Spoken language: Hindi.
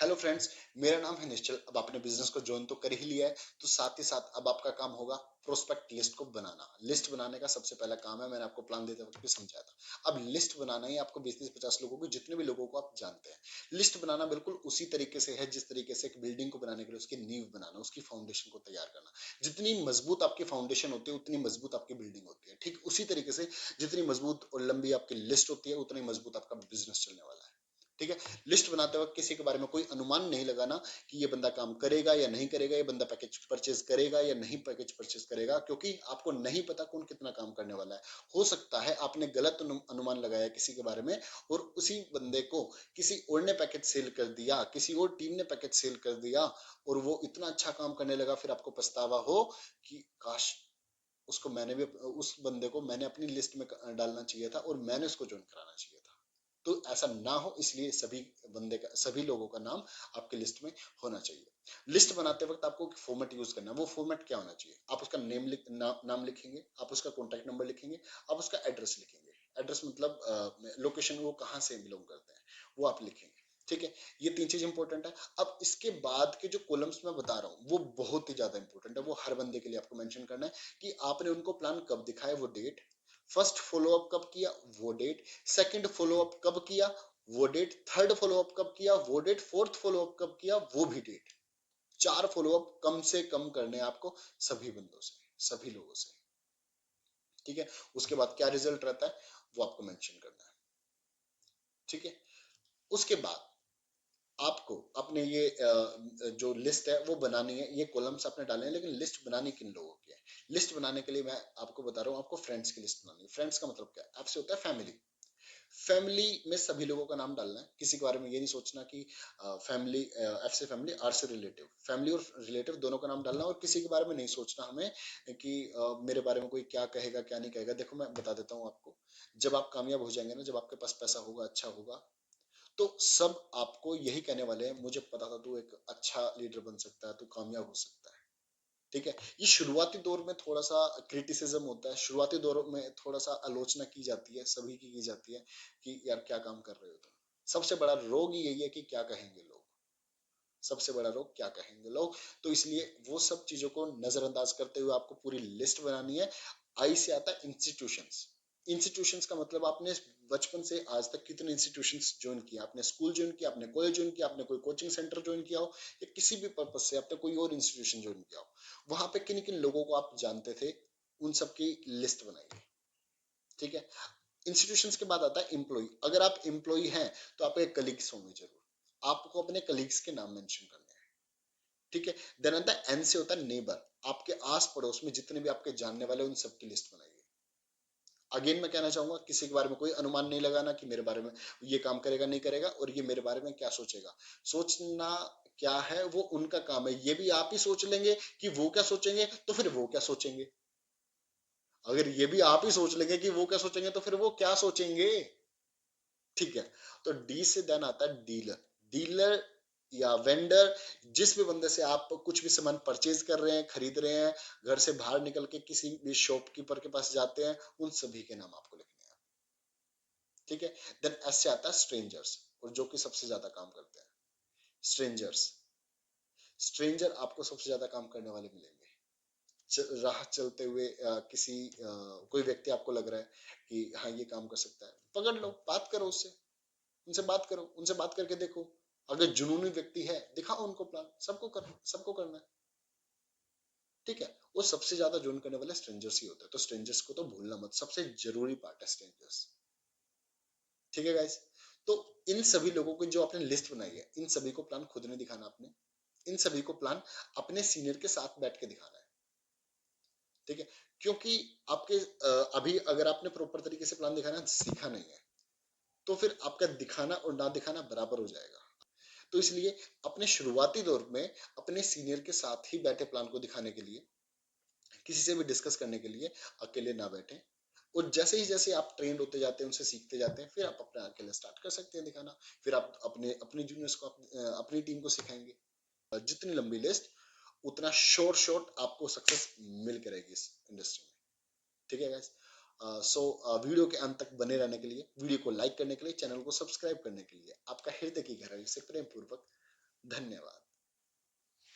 हेलो फ्रेंड्स, मेरा नाम है निश्चल। अब आपने बिजनेस को ज्वाइन तो कर ही लिया है, तो साथ ही साथ अब आपका काम होगा प्रोस्पेक्ट लिस्ट को बनाना। लिस्ट बनाने का सबसे पहला काम है, मैंने आपको प्लान देते वक्त भी समझाया था। अब लिस्ट बनाना ही आपको 20-50 लोगों को, जितने भी लोगों को आप जानते हैं, लिस्ट बनाना बिल्कुल उसी तरीके से है जिस तरीके से एक बिल्डिंग को बनाने के लिए उसकी नींव बनाना, उसकी फाउंडेशन को तैयार करना। जितनी मजबूत आपकी फाउंडेशन होती है उतनी मजबूत आपकी बिल्डिंग होती है। ठीक उसी तरीके से जितनी मजबूत और लंबी आपकी लिस्ट होती है उतनी मजबूत आपका बिजनेस चलने वाला है। ठीक है। लिस्ट बनाते वक्त किसी के बारे में कोई अनुमान नहीं लगाना कि ये बंदा काम करेगा या नहीं करेगा, ये बंदा पैकेज परचेज करेगा या नहीं पैकेज परचेज करेगा, क्योंकि आपको नहीं पता कौन कितना काम करने वाला है। हो सकता है आपने गलत अनुमान लगाया किसी के बारे में और उसी बंदे को किसी और ने पैकेज सेल कर दिया, किसी और टीम ने पैकेज सेल कर दिया और वो इतना अच्छा काम करने लगा, फिर आपको पछतावा हो कि काश उसको मैंने भी, उस बंदे को मैंने अपनी लिस्ट में डालना चाहिए था और मैंने उसको ज्वाइन कराना चाहिए था। तो ऐसा ना हो, इसलिए सभी लोगों का नाम आपकी लिस्ट में होना चाहिए। लिस्ट बनाते वक्त आपको एक फॉर्मेट यूज करना है। वो फॉर्मेट क्या होना चाहिए? आप उसका नाम लिखेंगे, आप उसका कॉन्टेक्ट नंबर लिखेंगे, आप उसका एड्रेस लिखेंगे। एड्रेस मतलब लोकेशन, वो कहाँ से बिलोंग करते हैं वो आप लिखेंगे। ठीक है। ये तीन चीज इंपॉर्टेंट है। अब इसके बाद के जो कॉलम्स मैं बता रहा हूँ वो बहुत ही ज्यादा इंपॉर्टेंट है। वो हर बंदे के लिए आपको मेंशन करना है कि आपने उनको प्लान कब दिखाया, वो डेट, फर्स्ट फॉलोअप कब किया, वो डेट, सेकंड फॉलोअप कब किया, वो डेट, थर्ड फॉलोअप कब किया, वो डेट, फोर्थ फॉलोअप कब किया, वो भी डेट। 4 फॉलोअप कम से कम करने हैं आपको सभी बंदों से, सभी लोगों से। ठीक है। उसके बाद क्या रिजल्ट रहता है वो आपको मेंशन करना है। ठीक है। उसके बाद आपको अपने ये जो लिस्ट है वो बनानी है। ये कॉलम्स आपने डाले हैं, लेकिन लिस्ट बनानी किन लोगों की है? लिस्ट बनाने के लिए मैं आपको बता रहा हूँ, आपको फ्रेंड्स की लिस्ट बनानी है। फ्रेंड्स का मतलब क्या है? आपसे होता है फैमिली। फैमिली में सभी लोगों का नाम डालना है। किसी के बारे में ये नहीं सोचना कि फैमिली, एफ से फैमिली, आर से रिलेटिव। फैमिली और रिलेटिव दोनों का नाम डालना है। और किसी के बारे में नहीं सोचना हमें कि मेरे बारे में कोई क्या कहेगा क्या नहीं कहेगा। देखो मैं बता देता हूँ आपको, जब आप कामयाब हो जाएंगे ना, जब आपके पास पैसा होगा, अच्छा होगा, तो सब आपको यही कहने वाले हैं, मुझे पता था तू एक अच्छा लीडर बन सकता है, तू कामयाब हो सकता है। ठीक है। ये शुरुआती दौर में थोड़ा सा क्रिटिसिज्म होता है, शुरुआती दौर में थोड़ा सा आलोचना की जाती है, सभी की जाती है कि यार क्या काम कर रहे हो तुम। सबसे बड़ा रोग यही है कि क्या कहेंगे लोग। सबसे बड़ा रोग क्या कहेंगे लोग। तो इसलिए वो सब चीजों को नजरअंदाज करते हुए आपको पूरी लिस्ट बनानी है। आई से आता है इंस्टीट्यूशंस। इंस्टीट्यूशंस का मतलब आपने बचपन से आज तक कितने इंस्टीट्यूशंस ज्वाइन किया? आपने स्कूल ज्वाइन किया, आपने कॉलेज ज्वाइन किया, आपने कोई कोचिंग सेंटर ज्वाइन किया हो, या किसी भी पर्पज से आपने कोई और इंस्टीट्यूशन ज्वाइन किया हो, वहां पे किन किन लोगों को आप जानते थे, उन सबकी लिस्ट बनाइए। ठीक है। इंस्टीट्यूशंस के बाद आता है एम्प्लॉय। अगर आप एम्प्लॉय हैं तो आपके कलीग्स होंगे जरूर, आपको अपने कलीग्स के नाम मेंशन करने हैं। ठीक है। देन आता है एन से होता है नेबर। आपके आस पड़ोस में जितने भी आपके जानने वाले उन सबकी लिस्ट बनाइए। अगेन मैं कहना चाहूंगा, किसी के बारे में कोई अनुमान नहीं लगाना कि मेरे बारे में ये काम करेगा नहीं करेगा और ये मेरे बारे में क्या सोचेगा। सोचना क्या है वो उनका काम है। ये भी आप ही सोच लेंगे कि वो क्या सोचेंगे, तो फिर वो क्या सोचेंगे। अगर ये भी आप ही सोच लेंगे कि वो क्या सोचेंगे, तो फिर वो क्या सोचेंगे। ठीक है। तो डी से देन आता है डीलर। डीलर या वेंडर, जिस भी बंदे से आप कुछ भी सामान परचेज कर रहे हैं, खरीद रहे हैं, घर से बाहर निकल के किसी भी शॉपकीपर के पास जाते हैं, उन सभी के नाम आपको लिखने हैं। ठीक है। देन एस से आता है स्ट्रेंजर्स, और जो कि सबसे ज्यादा काम करते हैं स्ट्रेंजर्स। स्ट्रेंजर आपको सबसे ज्यादा काम करने वाले मिलेंगे। राह चलते हुए कोई व्यक्ति आपको लग रहा है कि हाँ ये काम कर सकता है, पकड़ लो, बात करो उससे, उनसे बात करो, उनसे बात करके देखो। अगर जुनूनी व्यक्ति है, दिखाओ उनको प्लान। सबको करना है। ठीक है। वो सबसे ज्यादा जोन करने वाले स्ट्रेंजर्स ही होते हैं, तो स्ट्रेंजर्स को तो भूलना मत, सबसे जरूरी पार्ट है स्ट्रेंजर्स। ठीक है गाइस। तो इन सभी लोगों की जो आपने लिस्ट बनाई है, इन सभी को प्लान खुद नहीं दिखाना आपने, इन सभी को प्लान अपने सीनियर के साथ बैठ के दिखाना है। ठीक है। क्योंकि आपके अभी अगर आपने प्रॉपर तरीके से प्लान दिखाना सीखा नहीं है, तो फिर आपका दिखाना और ना दिखाना बराबर हो जाएगा। तो इसलिए अपने शुरुआती दौर में अपने सीनियर के साथ ही बैठे प्लान को दिखाने के लिए, किसी से भी डिस्कस करने के लिए अकेले ना बैठे। और जैसे आप ट्रेंड होते जाते हैं, उनसे सीखते जाते हैं, फिर आप अपने अकेले स्टार्ट कर सकते हैं दिखाना। फिर आप अपने अपने जूनियर्स को, अपनी टीम को सिखाएंगे। जितनी लंबी लिस्ट उतना शॉर्ट आपको सक्सेस मिल के रहेगी इस इंडस्ट्री में। ठीक है गाइस। वीडियो के अंत तक बने रहने के लिए, वीडियो को लाइक करने के लिए, चैनल को सब्सक्राइब करने के लिए आपका हृदय की गहराई से प्रेम पूर्वक धन्यवाद।